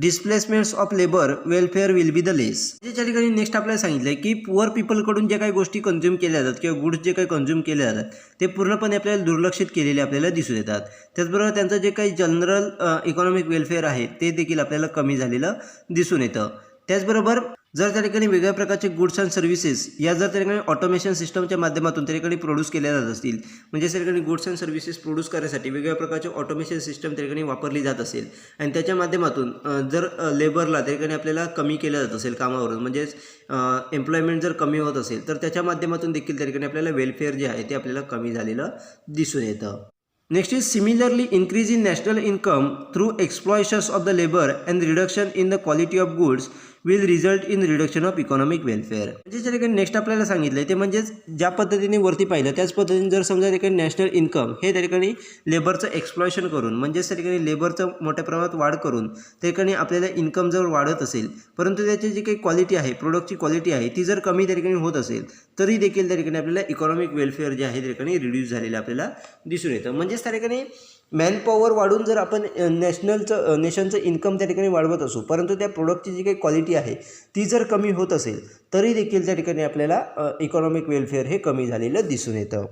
A: displacements of labor, welfare will be the less. ज्या ठिकाणी next आपल्याला सांगितलं की poor पीपलकडून ज्या काही गोष्टी consume केल्या जातात किंवा गुड्स जे काही कंझ्युम केले जातात ते पूर्णपणे आपल्याला दुर्लक्षित केलेले आपल्याला दिसून येतात. त्याचबरोबर त्यांचं जे काही जनरल इकॉनॉमिक वेलफेअर आहे ते देखील आपल्याला कमी झालेलं दिसून येतं. त्याचबरोबर जर त्या ठिकाणी वेगळ्या प्रकारचे गुड्स अँड सर्व्हिसेस या जर त्या ठिकाणी ऑटोमेशन सिस्टमच्या माध्यमातून त्या ठिकाणी प्रोड्यूस केल्या जात असतील म्हणजे त्या ठिकाणी गुड्स अँड सर्व्हिसेस प्रोड्यूस करण्यासाठी वेगवेगळ्या प्रकारचे ऑटोमेशन सिस्टम त्या ठिकाणी वापरली जात असेल आणि त्याच्या माध्यमातून जर लेबरला त्या ठिकाणी आपल्याला कमी केलं जात असेल कामावरून म्हणजेच एम्प्लॉयमेंट जर कमी होत असेल तर त्याच्या माध्यमातून देखील त्या ठिकाणी आपल्याला वेलफेअर जे आहे ते आपल्याला कमी झालेलं दिसून येतं. Next is similarly increase in national income through exploitations of the labour and reduction in the quality of goods will result in reduction of economic welfare. म्हणजे त्या ठिकाणी नेक्स्ट आपल्याला सांगितलं आहे ते म्हणजेच ज्या पद्धतीने वरती पाहिलं त्याच पद्धतीने जर समजा त्या ठिकाणी नॅशनल इन्कम हे त्या ठिकाणी लेबरचं एक्सप्लॉयशन करून म्हणजेच त्या ठिकाणी लेबरचं मोठ्या प्रमाणात वाढ करून त्या ठिकाणी आपल्याला इन्कम जर वाढत असेल परंतु त्याची जी काही क्वालिटी आहे प्रोडक्टची क्वालिटी आहे ती जर कमी त्या ठिकाणी होत असेल तरी देखील त्या ठिकाणी आपल्याला इकॉनॉमिक वेलफेअर जे आहे त्या ठिकाणी रिड्यूस झालेलं आपल्याला दिसून येतं. म्हणजेच त्या ठिकाणी मॅनपॉवर वाढून जर आपण नेशनचं इन्कम त्या ठिकाणी वाढवत असू परंतु त्या प्रोडक्टची जी काही क्वालिटी आहे ती जर कमी होत असेल तरी देखील त्या ठिकाणी आपल्याला इकॉनॉमिक वेलफेअर हे कमी झालेलं दिसून येतं.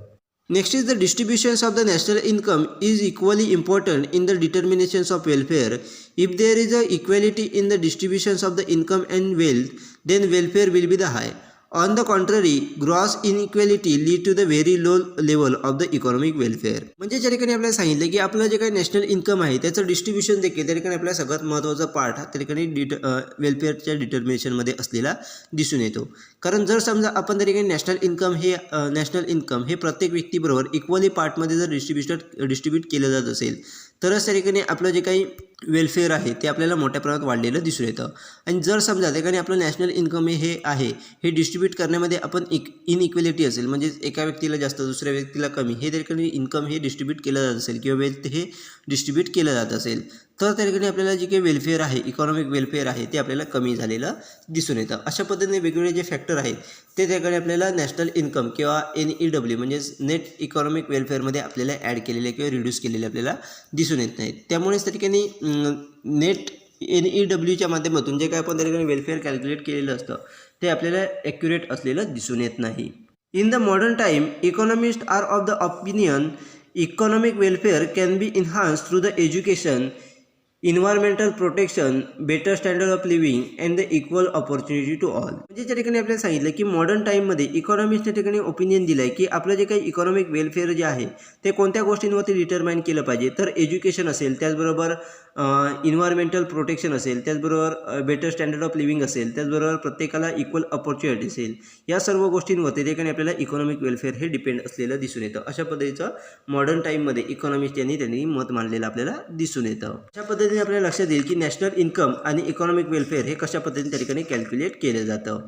A: Next is the distributions of the national income is equally important in the determinations of welfare. If there is a equality in the distributions of the income and wealth then welfare will be the high. On the contrary, gross inequality lead to the very low level of the economic welfare. म्हणजे ज्या ठिकाणी आपल्याला सांगितलं की आपलं जे काही national income आहे त्याचं डिस्ट्रीब्युशन देखील त्या ठिकाणी आपल्याला सगळ्यात महत्त्वाचा पार्ट त्या ठिकाणी वेलफेअरच्या डिटर्मिनेशनमध्ये असलेला दिसून येतो. कारण जर समजा आपण त्या ठिकाणी नॅशनल इन्कम हे प्रत्येक व्यक्तीबरोबर इक्वली पार्टमध्ये जर डिस्ट्रीब्यूट केलं जात असेल तरच त्या ठिकाणी आपलं जे काही वेलफेअर आहे ते आपल्याला मोठ्या प्रमाणात वाढलेलं दिसून येतं. आणि जर समजा त्या ठिकाणी आपलं नॅशनल इन्कम हे डिस्ट्रीब्यूट करण्यामध्ये आपण इनइक्वॅलिटी असेल म्हणजे एका व्यक्तीला जास्त दुसऱ्या व्यक्तीला कमी हे त्या ठिकाणी इन्कम हे डिस्ट्रीब्यूट केलं जात असेल किंवा वेल्थ हे डिस्ट्रीब्यूट केलं जात असेल तर त्या ठिकाणी आपल्याला जे काही वेलफेअर आहे इकॉनॉमिक वेलफेअर आहे ते आपल्याला कमी झालेलं दिसून येतं. अशा पद्धतीने वेगवेगळे जे फॅक्टर आहेत ते त्या ठिकाणी आपल्याला नॅशनल इन्कम किंवा NEW म्हणजेच नेट इकॉनॉमिक वेलफेअरमध्ये आपल्याला ॲड केलेले किंवा रिड्यूस केलेले आपल्याला दिसून येत नाहीत. त्यामुळेच त्या ठिकाणी नेट NEWच्या माध्यमातून जे काय आपण त्या ठिकाणी वेलफेअर कॅल्क्युलेट केलेलं असतं ते आपल्याला ॲक्युरेट असलेलं दिसून येत नाही. In the modern time economist are of the opinion economic welfare can be enhance through the education environmental protection better standard of living and the equal opportunity to all. म्हणजे त्या ठिकाणी आपल्याला सांगितलं की मॉडर्न टाईममध्ये इकॉनॉमिस्ट त्या ठिकाणी opinion दिलं आहे की आपलं जे काही इकॉनॉमिक वेलफेअर जे आहे ते कोणत्या गोष्टींवरती डिटरमाइन केलं पाहिजे तर एज्युकेशन असेल त्याचबरोबर इन्व्हायरमेंटल प्रोटेक्शन असेल त्याचबरोबर बेटर स्टँडर्ड ऑफ लिव्हिंग असेल त्याचबरोबर प्रत्येकाला इक्वल ऑपॉर्च्युनिटी असेल या सर्व गोष्टींवरती त्या ठिकाणी आपल्याला इकॉनॉमिक वेलफेअर हे डिपेंड असलेलं दिसून येतं. अशा पद्धतीचं मॉडर्न टाईममध्ये इकॉनॉमिस्ट त्यांनी मत मांडलेलं आपल्याला दिसून येतं. अशा पद्धतीने आपल्याला लक्षात येईल की नॅशनल इन्कम आणि इकॉनॉमिक वेलफेअर हे कशा पद्धतीने त्या ठिकाणी कॅल्क्युलेट केलं जातं.